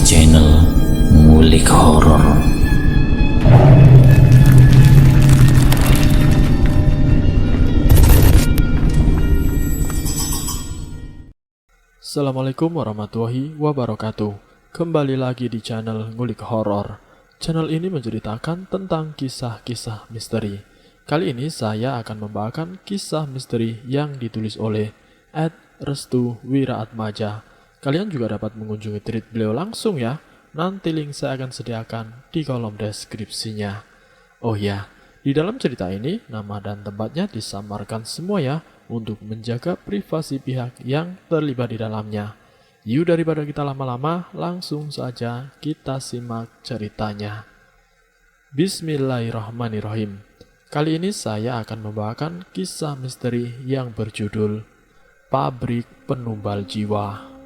channel Ngulik Horor. Assalamualaikum warahmatullahi wabarakatuh. Kembali lagi di channel Ngulik Horor. Channel ini menceritakan tentang kisah-kisah misteri. Kali ini saya akan membawakan kisah misteri yang ditulis oleh Restu Wiraatmaja. Kalian juga dapat mengunjungi tweet beliau langsung ya. Nanti link saya akan sediakan di kolom deskripsinya. Oh ya, di dalam cerita ini nama dan tempatnya disamarkan semua ya, untuk menjaga privasi pihak yang terlibat di dalamnya. Yuk, daripada kita lama-lama, langsung saja kita simak ceritanya. Bismillahirrahmanirrahim. Kali ini saya akan membawakan kisah misteri yang berjudul Pabrik Penumbal Jiwa.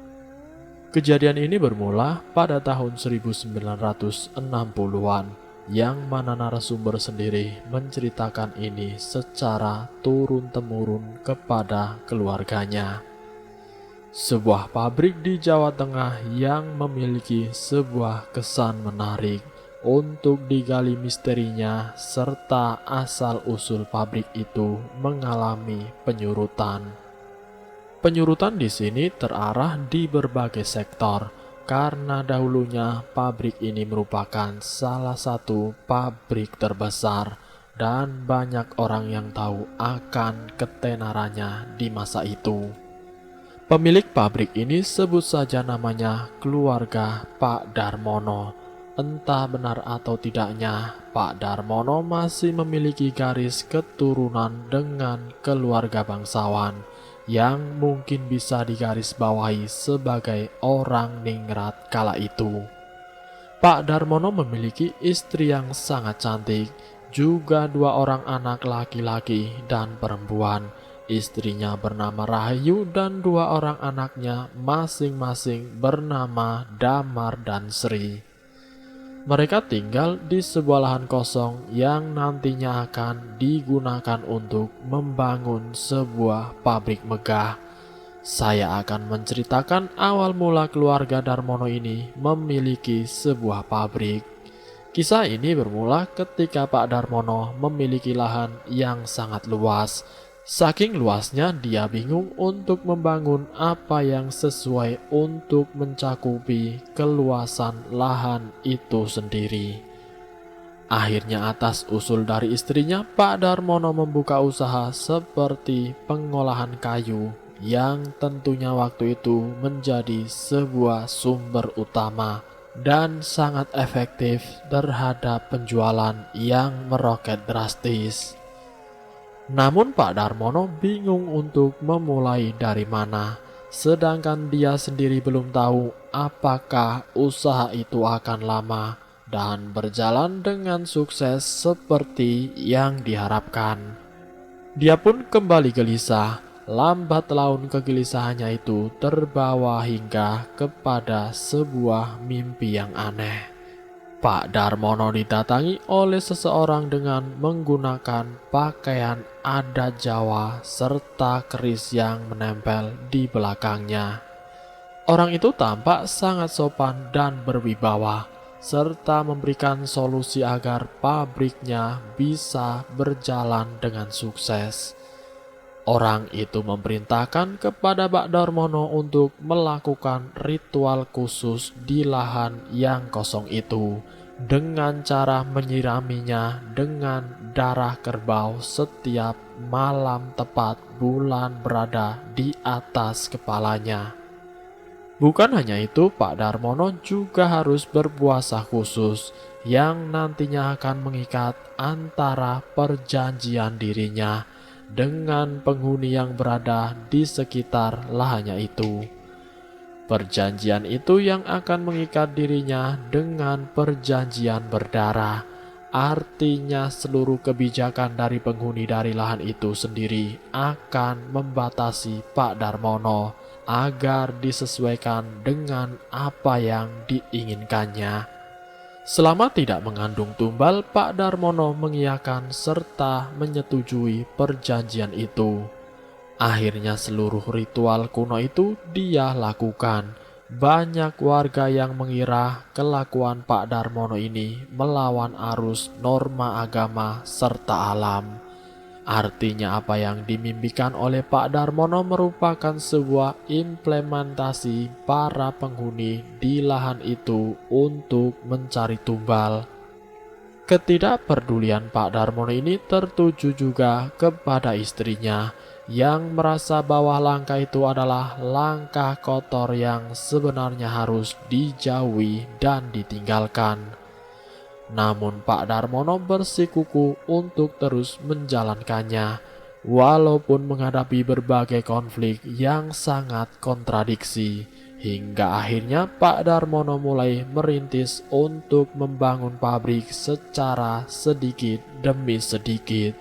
Kejadian ini bermula pada tahun 1960-an, yang mana narasumber sendiri menceritakan ini secara turun-temurun kepada keluarganya. Sebuah pabrik di Jawa Tengah yang memiliki sebuah kesan menarik untuk digali misterinya, serta asal-usul pabrik itu mengalami penyurutan. Penyurutan di sini terarah di berbagai sektor, karena dahulunya pabrik ini merupakan salah satu pabrik terbesar dan banyak orang yang tahu akan ketenarannya di masa itu. Pemilik pabrik ini sebut saja namanya keluarga Pak Darmono. Entah benar atau tidaknya, Pak Darmono masih memiliki garis keturunan dengan keluarga bangsawan yang mungkin bisa digarisbawahi sebagai orang ningrat kala itu. Pak Darmono memiliki istri yang sangat cantik, juga dua orang anak laki-laki dan perempuan. Istrinya bernama Rahayu dan dua orang anaknya masing-masing bernama Damar dan Sri. Mereka tinggal di sebuah lahan kosong yang nantinya akan digunakan untuk membangun sebuah pabrik megah. Saya akan menceritakan awal mula keluarga Darmono ini memiliki sebuah pabrik. Kisah ini bermula ketika Pak Darmono memiliki lahan yang sangat luas. Saking luasnya dia bingung untuk membangun apa yang sesuai untuk mencakupi keluasan lahan itu sendiri. Akhirnya atas usul dari istrinya, Pak Darmono membuka usaha seperti pengolahan kayu yang tentunya waktu itu menjadi sebuah sumber utama dan sangat efektif terhadap penjualan yang meroket drastis. Namun Pak Darmono bingung untuk memulai dari mana, sedangkan dia sendiri belum tahu apakah usaha itu akan lama dan berjalan dengan sukses seperti yang diharapkan. Dia pun kembali gelisah. Lambat laun kegelisahannya itu terbawa hingga kepada sebuah mimpi yang aneh. Pak Darmono didatangi oleh seseorang dengan menggunakan pakaian adat Jawa serta keris yang menempel di belakangnya. Orang itu tampak sangat sopan dan berwibawa, serta memberikan solusi agar pabriknya bisa berjalan dengan sukses. Orang itu memerintahkan kepada Pak Darmono untuk melakukan ritual khusus di lahan yang kosong itu dengan cara menyiraminya dengan darah kerbau setiap malam tepat bulan berada di atas kepalanya. Bukan hanya itu, Pak Darmono juga harus berpuasa khusus yang nantinya akan mengikat antara perjanjian dirinya dengan penghuni yang berada di sekitar lahannya itu. Perjanjian itu yang akan mengikat dirinya dengan perjanjian berdarah. Artinya seluruh kebijakan dari penghuni dari lahan itu sendiri akan membatasi Pak Darmono agar disesuaikan dengan apa yang diinginkannya. Selama tidak mengandung tumbal, Pak Darmono mengiyakan serta menyetujui perjanjian itu. Akhirnya seluruh ritual kuno itu dia lakukan. Banyak warga yang mengira kelakuan Pak Darmono ini melawan arus norma agama serta alam. Artinya apa yang dimimpikan oleh Pak Darmono merupakan sebuah implementasi para penghuni di lahan itu untuk mencari tumbal. Ketidakpedulian Pak Darmono ini tertuju juga kepada istrinya yang merasa bahwa langkah itu adalah langkah kotor yang sebenarnya harus dijauhi dan ditinggalkan. Namun Pak Darmono bersikukuh untuk terus menjalankannya, walaupun menghadapi berbagai konflik yang sangat kontradiksi. Hingga akhirnya Pak Darmono mulai merintis untuk membangun pabrik secara sedikit demi sedikit.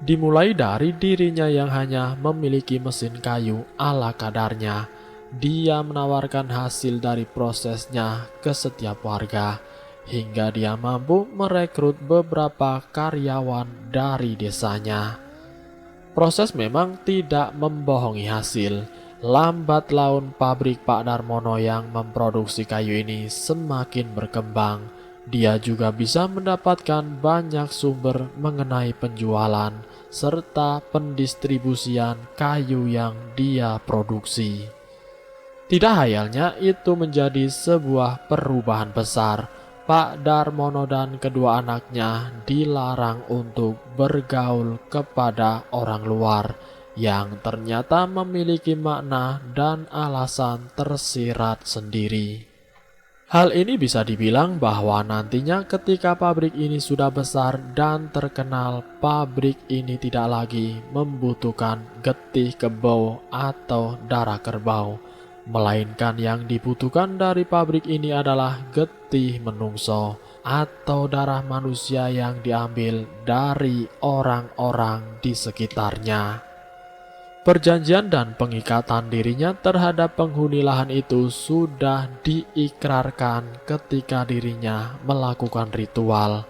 Dimulai dari dirinya yang hanya memiliki mesin kayu ala kadarnya, dia menawarkan hasil dari prosesnya ke setiap warga, hingga dia mampu merekrut beberapa karyawan dari desanya. Proses memang tidak membohongi hasil. Lambat laun pabrik Pak Darmono yang memproduksi kayu ini semakin berkembang. Dia juga bisa mendapatkan banyak sumber mengenai penjualan serta pendistribusian kayu yang dia produksi. Tidak hayalnya itu menjadi sebuah perubahan besar. Pak Darmono dan kedua anaknya dilarang untuk bergaul kepada orang luar yang ternyata memiliki makna dan alasan tersirat sendiri. Hal ini bisa dibilang bahwa nantinya ketika pabrik ini sudah besar dan terkenal, pabrik ini tidak lagi membutuhkan getih kerbau atau darah kerbau, melainkan yang dibutuhkan dari pabrik ini adalah getih menungso atau darah manusia yang diambil dari orang-orang di sekitarnya. Perjanjian dan pengikatan dirinya terhadap penghuni lahan itu sudah diikrarkan ketika dirinya melakukan ritual.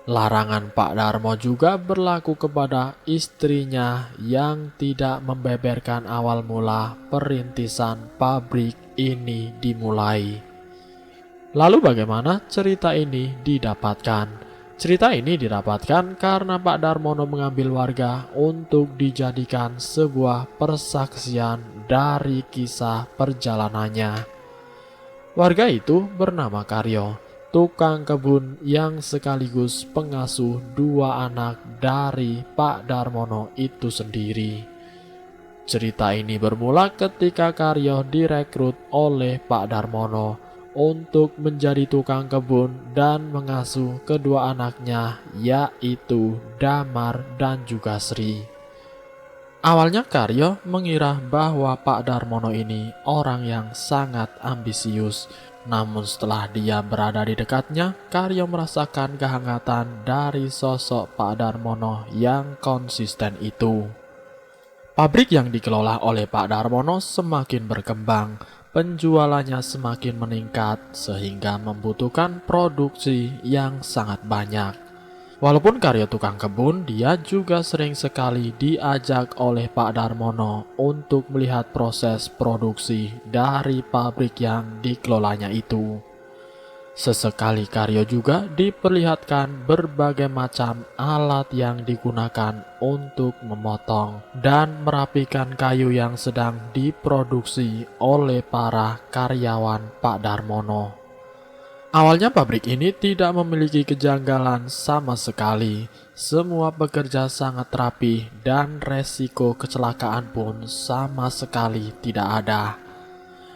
Larangan Pak Darmo juga berlaku kepada istrinya yang tidak membeberkan awal mula perintisan pabrik ini dimulai. Lalu bagaimana cerita ini didapatkan? Cerita ini didapatkan karena Pak Darmono mengambil warga untuk dijadikan sebuah persaksian dari kisah perjalanannya. Warga itu bernama Karyo, tukang kebun yang sekaligus pengasuh dua anak dari Pak Darmono itu sendiri. Cerita ini bermula ketika Karyo direkrut oleh Pak Darmono untuk menjadi tukang kebun dan mengasuh kedua anaknya, yaitu Damar dan juga Sri. Awalnya Karyo mengira bahwa Pak Darmono ini orang yang sangat ambisius. Namun setelah dia berada di dekatnya, Karyo merasakan kehangatan dari sosok Pak Darmono yang konsisten itu. Pabrik yang dikelola oleh Pak Darmono semakin berkembang. Penjualannya semakin meningkat sehingga membutuhkan produksi yang sangat banyak. Walaupun Karyo tukang kebun, dia juga sering sekali diajak oleh Pak Darmono untuk melihat proses produksi dari pabrik yang dikelolanya itu. Sesekali Karyo juga diperlihatkan berbagai macam alat yang digunakan untuk memotong dan merapikan kayu yang sedang diproduksi oleh para karyawan Pak Darmono. Awalnya pabrik ini tidak memiliki kejanggalan sama sekali. Semua bekerja sangat rapi dan resiko kecelakaan pun sama sekali tidak ada.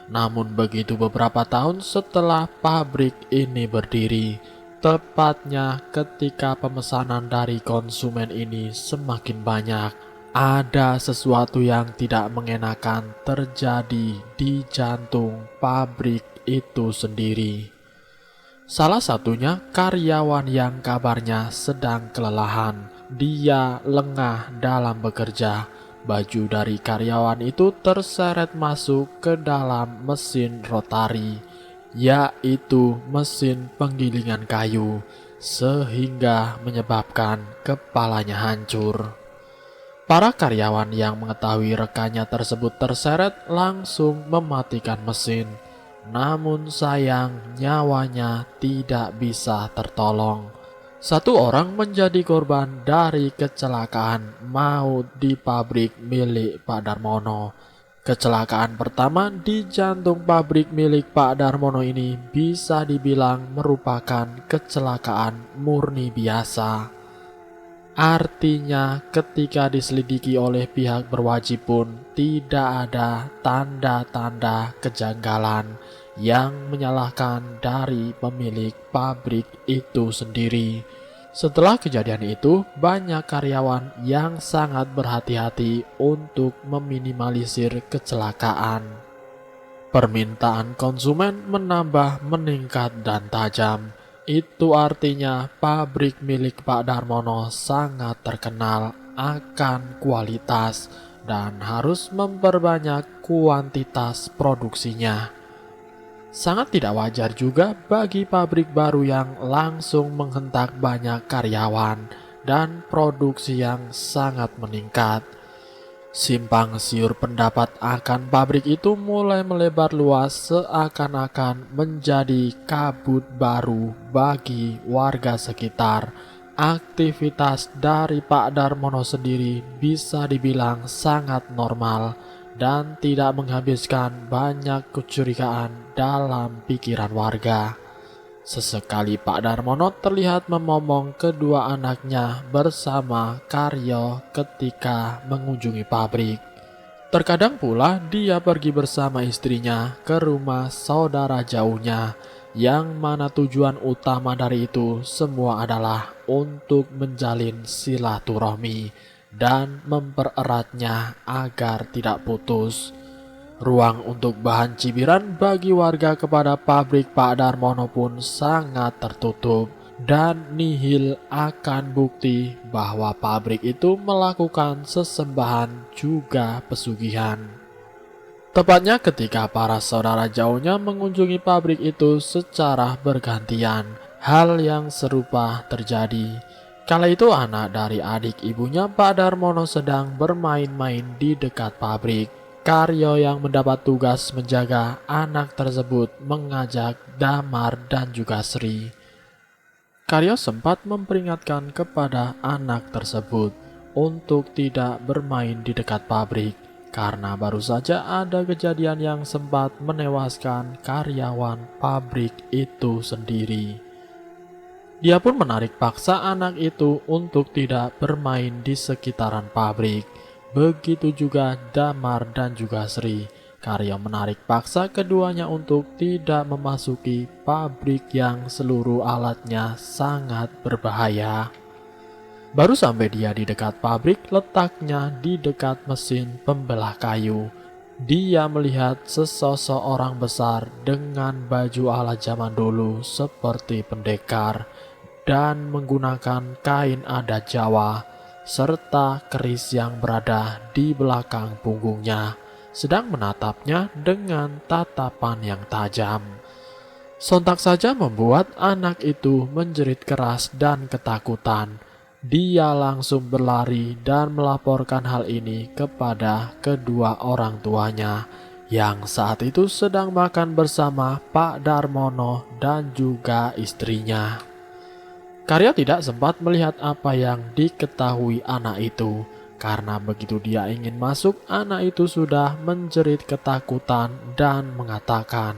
Namun begitu beberapa tahun setelah pabrik ini berdiri, tepatnya ketika pemesanan dari konsumen ini semakin banyak, ada sesuatu yang tidak mengenakan terjadi di jantung pabrik itu sendiri. Salah satunya karyawan yang kabarnya sedang kelelahan. Dia lengah dalam bekerja. Baju dari karyawan itu terseret masuk ke dalam mesin rotari, yaitu mesin penggilingan kayu, sehingga menyebabkan kepalanya hancur. Para karyawan yang mengetahui rekannya tersebut terseret langsung mematikan mesin. Namun sayang, nyawanya tidak bisa tertolong. Satu orang menjadi korban dari kecelakaan maut di pabrik milik Pak Darmono. Kecelakaan pertama di jantung pabrik milik Pak Darmono ini bisa dibilang merupakan kecelakaan murni biasa. Artinya ketika diselidiki oleh pihak berwajib pun tidak ada tanda-tanda kejanggalan yang menyalahkan dari pemilik pabrik itu sendiri. Setelah kejadian itu, banyak karyawan yang sangat berhati-hati untuk meminimalisir kecelakaan. Permintaan konsumen meningkat dan tajam. Itu artinya pabrik milik Pak Darmono sangat terkenal akan kualitas dan harus memperbanyak kuantitas produksinya. Sangat tidak wajar juga bagi pabrik baru yang langsung menghentak banyak karyawan dan produksi yang sangat meningkat. Simpang siur pendapat akan pabrik itu mulai melebar luas seakan-akan menjadi kabut baru bagi warga sekitar. Aktivitas dari Pak Darmono sendiri bisa dibilang sangat normal dan tidak menghabiskan banyak kecurigaan dalam pikiran warga. Sesekali Pak Darmono terlihat memomong kedua anaknya bersama Karyo ketika mengunjungi pabrik. Terkadang pula dia pergi bersama istrinya ke rumah saudara jauhnya, yang mana tujuan utama dari itu semua adalah untuk menjalin silaturahmi dan mempereratnya agar tidak putus. Ruang untuk bahan cibiran bagi warga kepada pabrik Pak Darmono pun sangat tertutup dan nihil akan bukti bahwa pabrik itu melakukan sesembahan juga pesugihan. Tepatnya ketika para saudara jauhnya mengunjungi pabrik itu secara bergantian, hal yang serupa terjadi. Kala itu anak dari adik ibunya Pak Darmono sedang bermain-main di dekat pabrik. Karyo yang mendapat tugas menjaga anak tersebut mengajak Damar dan juga Sri. Karyo sempat memperingatkan kepada anak tersebut untuk tidak bermain di dekat pabrik karena baru saja ada kejadian yang sempat menewaskan karyawan pabrik itu sendiri. Dia pun menarik paksa anak itu untuk tidak bermain di sekitaran pabrik. Begitu juga Damar dan juga Sri. Karyo menarik paksa keduanya untuk tidak memasuki pabrik yang seluruh alatnya sangat berbahaya. Baru sampai dia di dekat pabrik, letaknya di dekat mesin pembelah kayu. Dia melihat sesosok orang besar dengan baju ala zaman dulu seperti pendekar dan menggunakan kain adat Jawa serta keris yang berada di belakang punggungnya, sedang menatapnya dengan tatapan yang tajam. Sontak saja membuat anak itu menjerit keras dan ketakutan. Dia langsung berlari dan melaporkan hal ini kepada kedua orang tuanya, yang saat itu sedang makan bersama Pak Darmono dan juga istrinya. Karyo tidak sempat melihat apa yang diketahui anak itu, karena begitu dia ingin masuk, anak itu sudah menjerit ketakutan dan mengatakan,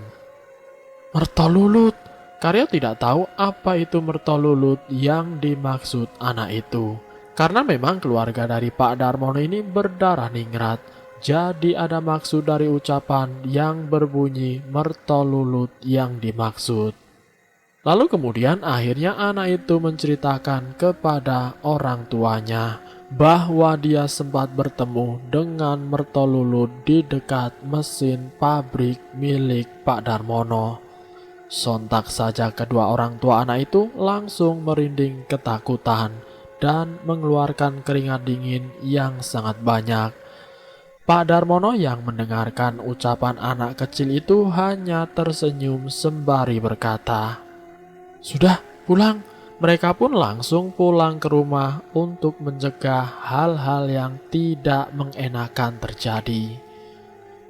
"Mertolulut!" Karyo tidak tahu apa itu mertolulut yang dimaksud anak itu, karena memang keluarga dari Pak Darmono ini berdarah ningrat, jadi ada maksud dari ucapan yang berbunyi mertolulut yang dimaksud. Lalu kemudian akhirnya anak itu menceritakan kepada orang tuanya bahwa dia sempat bertemu dengan mertolulut di dekat mesin pabrik milik Pak Darmono. Sontak saja kedua orang tua anak itu langsung merinding ketakutan dan mengeluarkan keringat dingin yang sangat banyak. Pak Darmono yang mendengarkan ucapan anak kecil itu hanya tersenyum sembari berkata, "Sudah, pulang. Mereka pun langsung pulang ke rumah untuk mencegah hal-hal yang tidak mengenakan terjadi.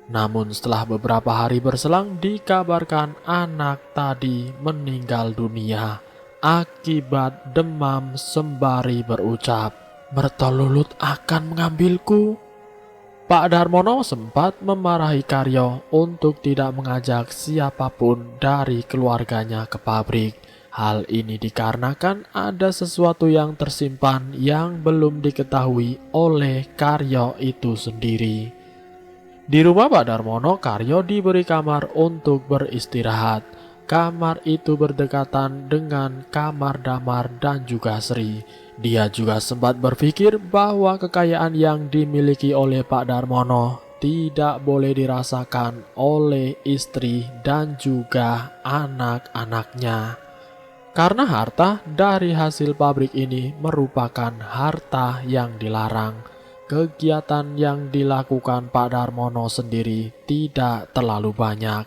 Namun setelah beberapa hari berselang dikabarkan anak tadi meninggal dunia akibat demam sembari berucap, "Mertolulut akan mengambilku." Pak Darmono sempat memarahi Karyo untuk tidak mengajak siapapun dari keluarganya ke pabrik. Hal ini dikarenakan ada sesuatu yang tersimpan yang belum diketahui oleh Karyo itu sendiri. Di rumah Pak Darmono, Karyo diberi kamar untuk beristirahat. Kamar itu berdekatan dengan kamar Damar dan juga Sri. Dia juga sempat berpikir bahwa kekayaan yang dimiliki oleh Pak Darmono tidak boleh dirasakan oleh istri dan juga anak-anaknya. Karena harta dari hasil pabrik ini merupakan harta yang dilarang. Kegiatan yang dilakukan Pak Darmono sendiri tidak terlalu banyak.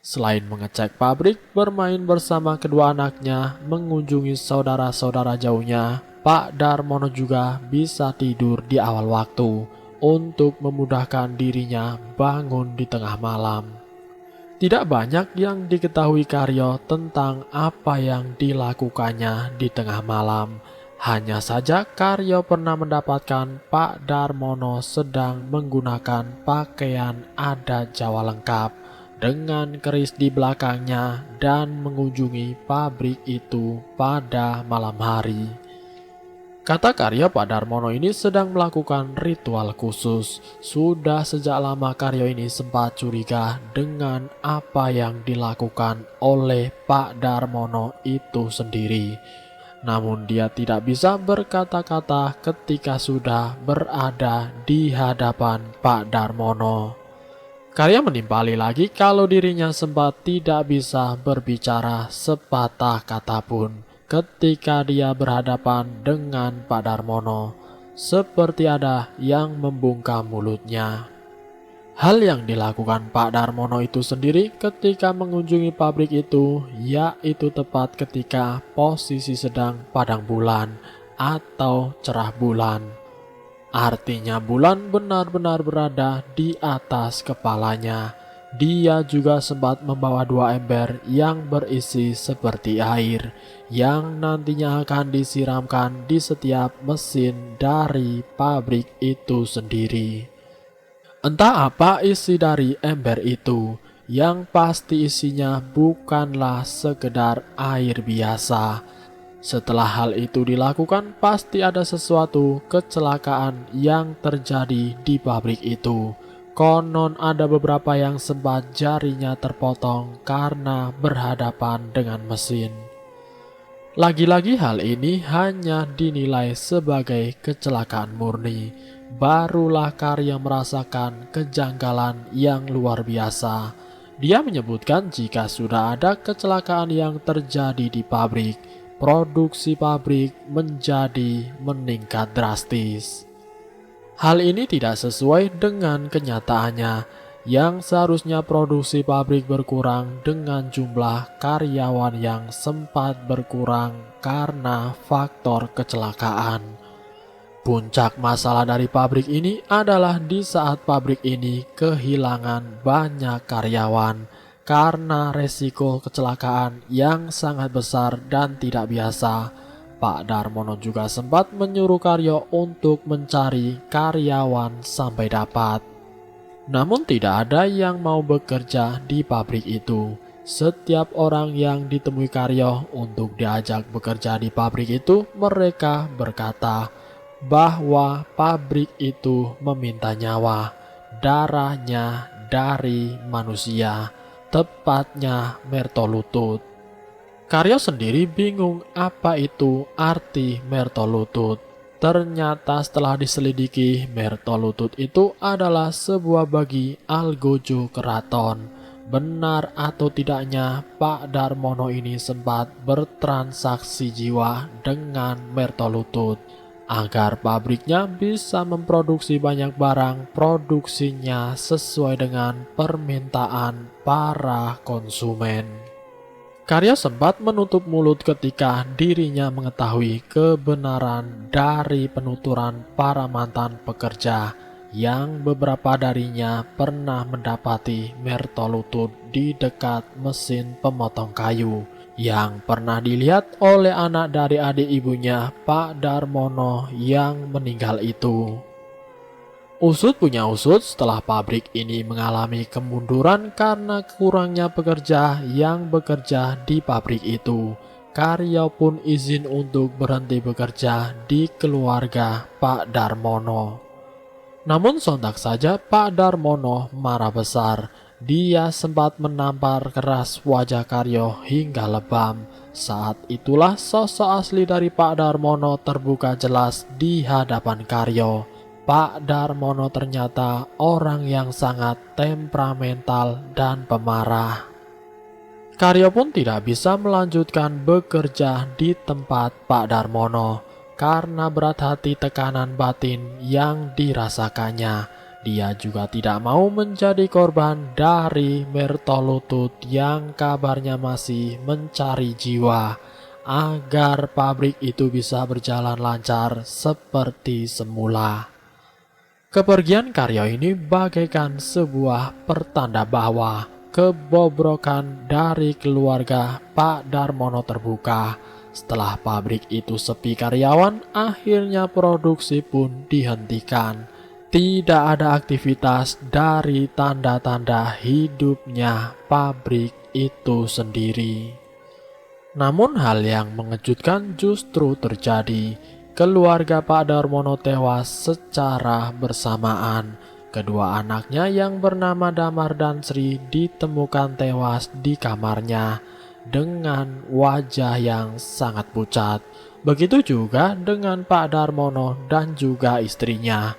Selain mengecek pabrik, bermain bersama kedua anaknya, mengunjungi saudara-saudara jauhnya, Pak Darmono juga bisa tidur di awal waktu untuk memudahkan dirinya bangun di tengah malam. Tidak banyak yang diketahui Karyo tentang apa yang dilakukannya di tengah malam. Hanya saja Karyo pernah mendapatkan Pak Darmono sedang menggunakan pakaian adat Jawa lengkap dengan keris di belakangnya dan mengunjungi pabrik itu pada malam hari. Kata Karyo, Pak Darmono ini sedang melakukan ritual khusus. Sudah sejak lama Karyo ini sempat curiga dengan apa yang dilakukan oleh Pak Darmono itu sendiri. Namun dia tidak bisa berkata-kata ketika sudah berada di hadapan Pak Darmono. Karya menimpali lagi kalau dirinya sempat tidak bisa berbicara sepatah kata pun ketika dia berhadapan dengan Pak Darmono, seperti ada yang membungkam mulutnya. Hal yang dilakukan Pak Darmono itu sendiri ketika mengunjungi pabrik itu, yaitu tepat ketika posisi sedang padang bulan atau cerah bulan. Artinya bulan benar-benar berada di atas kepalanya. Dia juga sempat membawa 2 ember yang berisi seperti air, yang nantinya akan disiramkan di setiap mesin dari pabrik itu sendiri. Entah apa isi dari ember itu, yang pasti isinya bukanlah sekedar air biasa. Setelah hal itu dilakukan, pasti ada sesuatu kecelakaan yang terjadi di pabrik itu. Konon ada beberapa yang sempat jarinya terpotong karena berhadapan dengan mesin. Lagi-lagi hal ini hanya dinilai sebagai kecelakaan murni. Barulah Karya merasakan kejanggalan yang luar biasa. Dia menyebutkan jika sudah ada kecelakaan yang terjadi di pabrik, produksi pabrik menjadi meningkat drastis. Hal ini tidak sesuai dengan kenyataannya, yang seharusnya produksi pabrik berkurang dengan jumlah karyawan yang sempat berkurang karena faktor kecelakaan. Puncak masalah dari pabrik ini adalah di saat pabrik ini kehilangan banyak karyawan karena resiko kecelakaan yang sangat besar dan tidak biasa. Pak Darmono juga sempat menyuruh Karyo untuk mencari karyawan sampai dapat. Namun tidak ada yang mau bekerja di pabrik itu. Setiap orang yang ditemui Karyo untuk diajak bekerja di pabrik itu, mereka berkata bahwa pabrik itu meminta nyawa, darahnya dari manusia, tepatnya mertolutut. Karyo sendiri bingung apa itu arti mertolutut. Ternyata setelah diselidiki, mertolutut itu adalah sebuah bagi algojo keraton. Benar atau tidaknya, Pak Darmono ini sempat bertransaksi jiwa dengan mertolutut agar pabriknya bisa memproduksi banyak barang produksinya sesuai dengan permintaan para konsumen. Karyo sempat menutup mulut ketika dirinya mengetahui kebenaran dari penuturan para mantan pekerja yang beberapa darinya pernah mendapati mertolutut di dekat mesin pemotong kayu yang pernah dilihat oleh anak dari adik ibunya, Pak Darmono, yang meninggal itu. Usut punya usut, setelah pabrik ini mengalami kemunduran karena kurangnya pekerja yang bekerja di pabrik itu, Karyo pun izin untuk berhenti bekerja di keluarga Pak Darmono. Namun sontak saja Pak Darmono marah besar. Dia sempat menampar keras wajah Karyo hingga lebam. Saat itulah sosok asli dari Pak Darmono terbuka jelas di hadapan Karyo. Pak Darmono ternyata orang yang sangat temperamental dan pemarah. Karyo pun tidak bisa melanjutkan bekerja di tempat Pak Darmono karena berat hati tekanan batin yang dirasakannya. Dia juga tidak mau menjadi korban dari mertolutut yang kabarnya masih mencari jiwa agar pabrik itu bisa berjalan lancar seperti semula. Kepergian Karyo ini bagaikan sebuah pertanda bahwa kebobrokan dari keluarga Pak Darmono terbuka. Setelah pabrik itu sepi karyawan, akhirnya produksi pun dihentikan. Tidak ada aktivitas dari tanda-tanda hidupnya pabrik itu sendiri. Namun hal yang mengejutkan justru terjadi. Keluarga Pak Darmono tewas secara bersamaan. Kedua anaknya yang bernama Damar dan Sri ditemukan tewas di kamarnya dengan wajah yang sangat pucat. Begitu juga dengan Pak Darmono dan juga istrinya.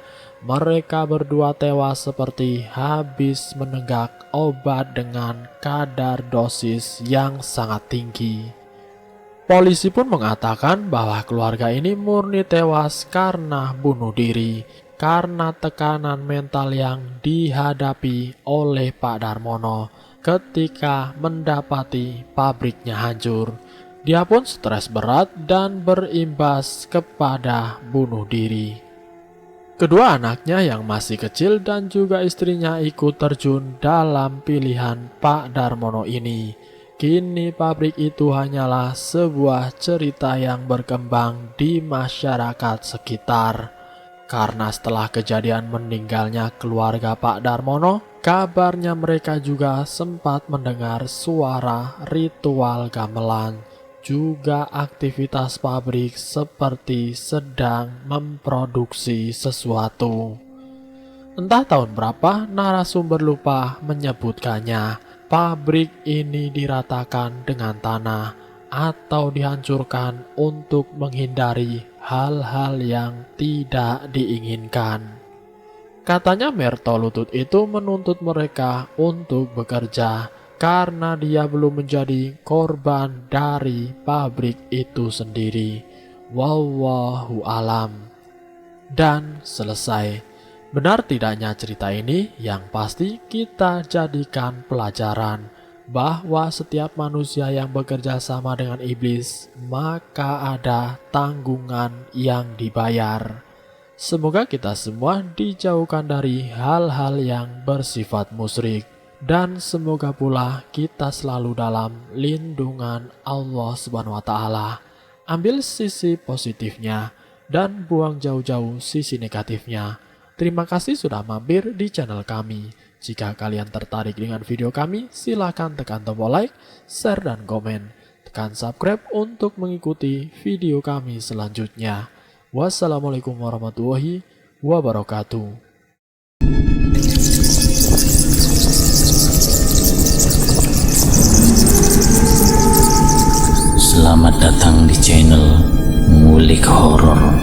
Mereka berdua tewas seperti habis menenggak obat dengan kadar dosis yang sangat tinggi. Polisi pun mengatakan bahwa keluarga ini murni tewas karena bunuh diri, karena tekanan mental yang dihadapi oleh Pak Darmono ketika mendapati pabriknya hancur. Dia pun stres berat dan berimbas kepada bunuh diri. Kedua anaknya yang masih kecil dan juga istrinya ikut terjun dalam pilihan Pak Darmono ini. Kini pabrik itu hanyalah sebuah cerita yang berkembang di masyarakat sekitar. Karena setelah kejadian meninggalnya keluarga Pak Darmono, kabarnya mereka juga sempat mendengar suara ritual gamelan. Juga aktivitas pabrik seperti sedang memproduksi sesuatu. Entah tahun berapa narasumber lupa menyebutkannya. Pabrik ini diratakan dengan tanah atau dihancurkan untuk menghindari hal-hal yang tidak diinginkan. Katanya mertolutut itu menuntut mereka untuk bekerja karena dia belum menjadi korban dari pabrik itu sendiri. Wallahu alam. Dan selesai. Benar tidaknya cerita ini, yang pasti kita jadikan pelajaran bahwa setiap manusia yang bekerja sama dengan iblis, maka ada tanggungan yang dibayar. Semoga kita semua dijauhkan dari hal-hal yang bersifat musyrik, dan semoga pula kita selalu dalam lindungan Allah Subhanahu wa Ta'ala. Ambil sisi positifnya dan buang jauh-jauh sisi negatifnya. Terima kasih sudah mampir di channel kami. Jika kalian tertarik dengan video kami, silakan tekan tombol like, share, dan komen. Tekan subscribe untuk mengikuti video kami selanjutnya. Wassalamualaikum warahmatullahi wabarakatuh. Selamat datang di channel Ngulik Horor.